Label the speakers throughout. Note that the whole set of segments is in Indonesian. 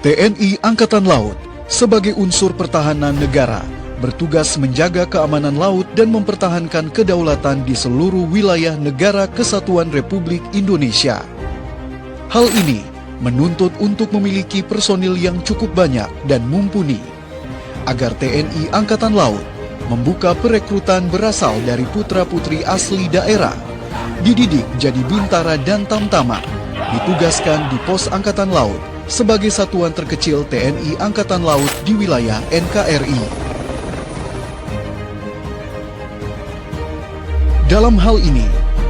Speaker 1: TNI Angkatan Laut sebagai unsur pertahanan negara bertugas menjaga keamanan laut dan mempertahankan kedaulatan di seluruh wilayah negara Kesatuan Republik Indonesia. Hal ini menuntut untuk memiliki personil yang cukup banyak dan mumpuni, agar TNI Angkatan Laut membuka perekrutan berasal dari putra-putri asli daerah, dididik jadi bintara dan tamtama, ditugaskan di pos Angkatan Laut sebagai satuan terkecil TNI Angkatan Laut di wilayah NKRI. Dalam hal ini,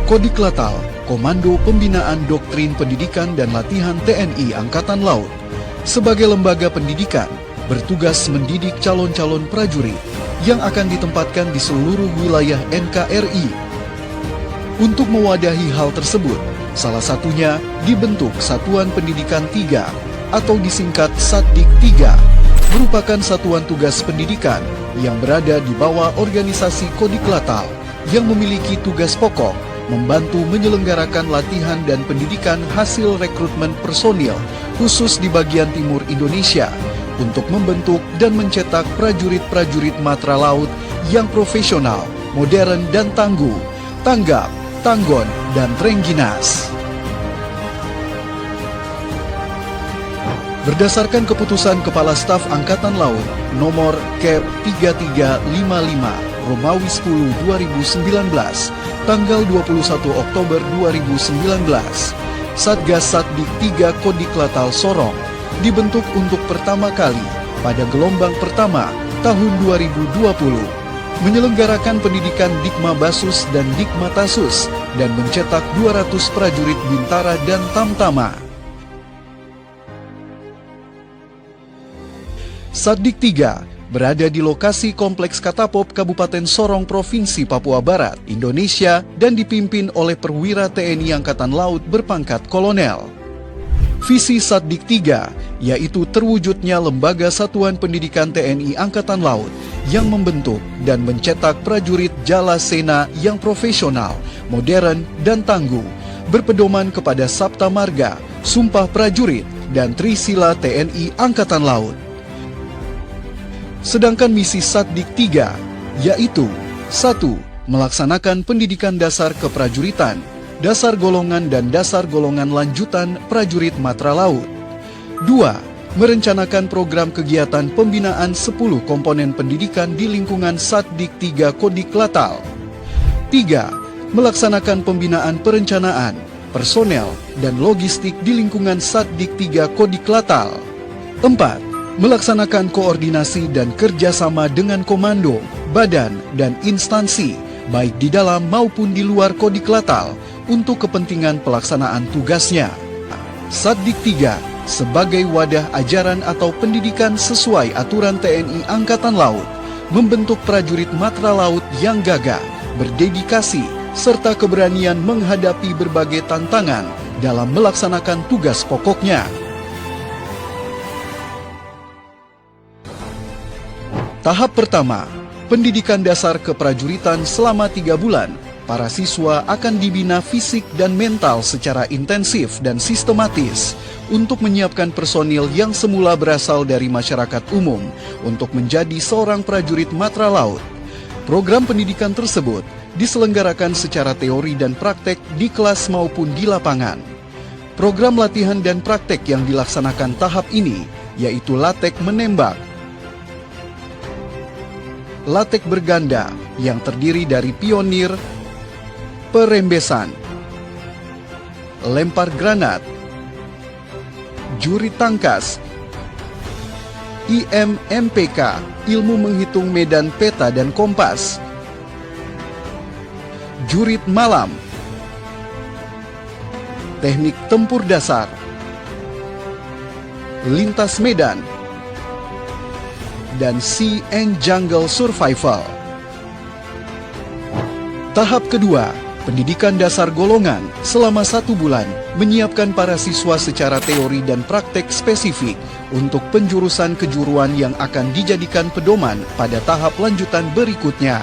Speaker 1: Kodiklatal, Komando Pembinaan Doktrin Pendidikan dan Latihan TNI Angkatan Laut, sebagai lembaga pendidikan, bertugas mendidik calon-calon prajurit yang akan ditempatkan di seluruh wilayah NKRI. Untuk mewadahi hal tersebut, salah satunya dibentuk Satuan Pendidikan 3 atau disingkat Satdik 3, merupakan satuan tugas pendidikan yang berada di bawah organisasi Kodiklatal yang memiliki tugas pokok membantu menyelenggarakan latihan dan pendidikan hasil rekrutmen personil khusus di bagian timur Indonesia untuk membentuk dan mencetak prajurit-prajurit matra laut yang profesional, modern dan tangguh, tanggap, tanggon, dan rengginas. Berdasarkan keputusan Kepala Staf Angkatan Laut nomor Kep 3355 Romawi 10 2019 tanggal 21 Oktober 2019, Satgas Satdik 3 Kodiklatal Sorong dibentuk untuk pertama kali pada gelombang pertama tahun 2020, menyelenggarakan pendidikan Dikma Basus dan Dikma Tasus dan mencetak 200 prajurit bintara dan tamtama. Satdik 3 berada di lokasi Kompleks Katapop Kabupaten Sorong, Provinsi Papua Barat, Indonesia, dan dipimpin oleh perwira TNI Angkatan Laut berpangkat kolonel. Visi Satdik 3 yaitu terwujudnya lembaga satuan pendidikan TNI Angkatan Laut yang membentuk dan mencetak prajurit Jala Sena yang profesional, modern, dan tangguh, berpedoman kepada Sabta Marga, Sumpah Prajurit, dan Trisila TNI Angkatan Laut. Sedangkan misi Satdik 3 yaitu 1. Melaksanakan pendidikan dasar keprajuritan, dasar golongan dan dasar golongan lanjutan prajurit matra laut. 2. Merencanakan program kegiatan pembinaan 10 komponen pendidikan di lingkungan Satdik 3 Kodiklatal. 3. Melaksanakan pembinaan perencanaan, personel, dan logistik di lingkungan Satdik 3 Kodiklatal. 4. Melaksanakan koordinasi dan kerjasama dengan komando, badan, dan instansi, baik di dalam maupun di luar Kodiklatal, untuk kepentingan pelaksanaan tugasnya. Satdik 3 sebagai wadah ajaran atau pendidikan sesuai aturan TNI Angkatan Laut, membentuk prajurit matra laut yang gagah, berdedikasi, serta keberanian menghadapi berbagai tantangan dalam melaksanakan tugas pokoknya. Tahap pertama, pendidikan dasar keprajuritan selama 3 bulan. Para siswa akan dibina fisik dan mental secara intensif dan sistematis untuk menyiapkan personil yang semula berasal dari masyarakat umum untuk menjadi seorang prajurit matra laut. Program pendidikan tersebut diselenggarakan secara teori dan praktek di kelas maupun di lapangan. Program latihan dan praktek yang dilaksanakan tahap ini yaitu latek menembak, latek berganda yang terdiri dari pionir, perembesan, lempar granat, jurit tangkas, IMMPK, ilmu menghitung medan peta dan kompas, jurit malam, teknik tempur dasar, lintas medan, dan Sea and Jungle Survival. Tahap kedua, pendidikan dasar golongan selama 1 bulan, menyiapkan para siswa secara teori dan praktek spesifik untuk penjurusan kejuruan yang akan dijadikan pedoman pada tahap lanjutan berikutnya.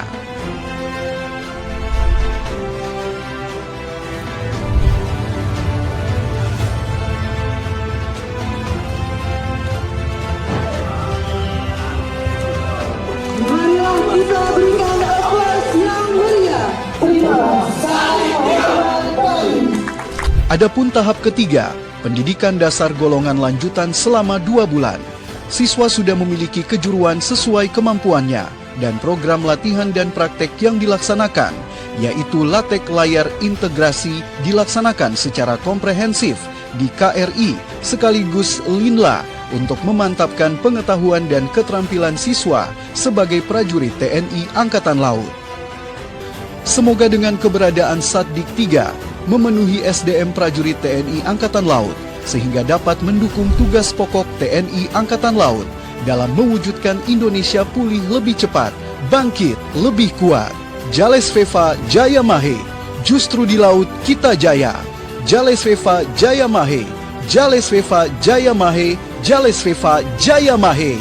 Speaker 1: Adapun tahap ketiga, pendidikan dasar golongan lanjutan selama 2 bulan. Siswa sudah memiliki kejuruan sesuai kemampuannya dan program latihan dan praktek yang dilaksanakan, yaitu latek layar integrasi dilaksanakan secara komprehensif di KRI sekaligus LINLA untuk memantapkan pengetahuan dan keterampilan siswa sebagai prajurit TNI Angkatan Laut. Semoga dengan keberadaan Satdik 3 memenuhi SDM prajurit TNI Angkatan Laut sehingga dapat mendukung tugas pokok TNI Angkatan Laut dalam mewujudkan Indonesia pulih lebih cepat, bangkit lebih kuat. Jales Veva Jaya Mahe, justru di laut kita jaya. Jales Veva Jaya Mahe, Jales Veva Jaya Mahe, Jales Veva Jaya Mahe.